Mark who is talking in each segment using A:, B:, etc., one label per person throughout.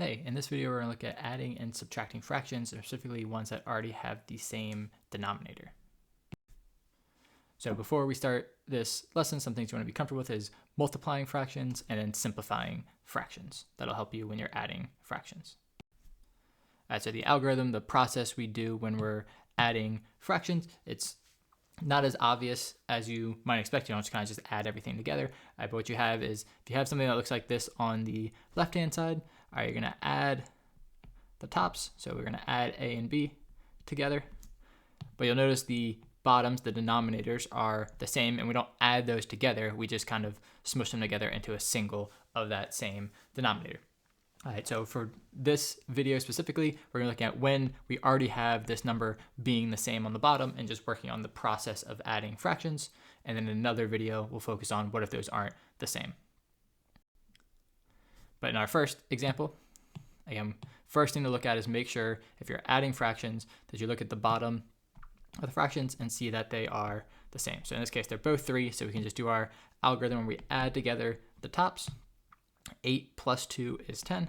A: Hey, in this video, we're going to look at adding and subtracting fractions, and specifically ones that already have the same denominator. So before we start this lesson, some things you want to be comfortable with is multiplying fractions and then simplifying fractions. That'll help you when you're adding fractions. So the algorithm, the process we do when we're adding fractions, it's not as obvious as you might expect. You don't just kind of just add everything together. But what you have is, if you have something that looks like this on the left-hand side, you're going to add the tops. So we're going to add A and B together. But you'll notice the bottoms, the denominators, are the same, and we don't add those together. We just kind of smush them together into a single of that same denominator. All right, so for this video specifically, we're looking at when we already have this number being the same on the bottom and just working on the process of adding fractions. And then in another video, we'll focus on what if those aren't the same. But in our first example, again, first thing to look at is make sure if you're adding fractions that you look at the bottom of the fractions and see that they are the same. So in this case, they're both 3, so we can just do our algorithm where we add together the tops. 8 plus 2 is 10. And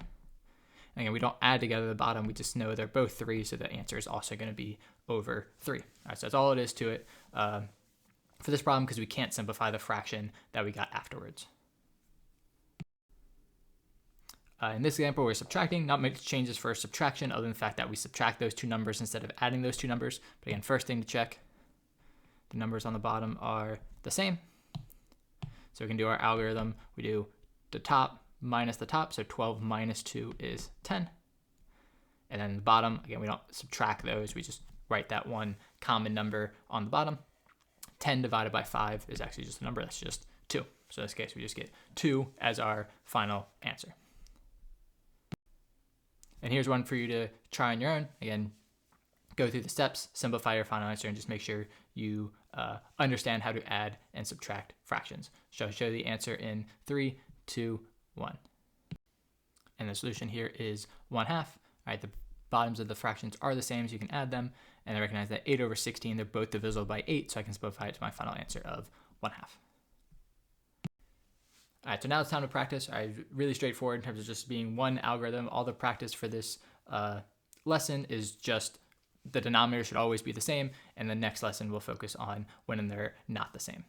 A: again, we don't add together the bottom, we just know they're both 3, so the answer is also going to be over 3. All right, so that's all it is to it for this problem, because we can't simplify the fraction that we got afterwards. In this example, we're subtracting, not much changes for subtraction other than the fact that we subtract those two numbers instead of adding those two numbers. But again, first thing to check, the numbers on the bottom are the same. So we can do our algorithm. We do the top minus the top, so 12 minus 2 is 10. And then the bottom, again, we don't subtract those, we just write that one common number on the bottom. 10 divided by 5 is actually just a number, that's just 2. So in this case, we just get 2 as our final answer. And here's one for you to try on your own. Again, go through the steps, simplify your final answer, and just make sure you understand how to add and subtract fractions. So I'll show you the answer in 3, 2, 1. And the solution here is 1/2. All right, the bottoms of the fractions are the same, so you can add them. And I recognize that 8 over 16, they're both divisible by 8, so I can simplify it to my final answer of 1/2. All right, so now it's time to practice. All right, really straightforward in terms of just being one algorithm. All the practice for this lesson is just the denominator should always be the same, and the next lesson will focus on when they're not the same.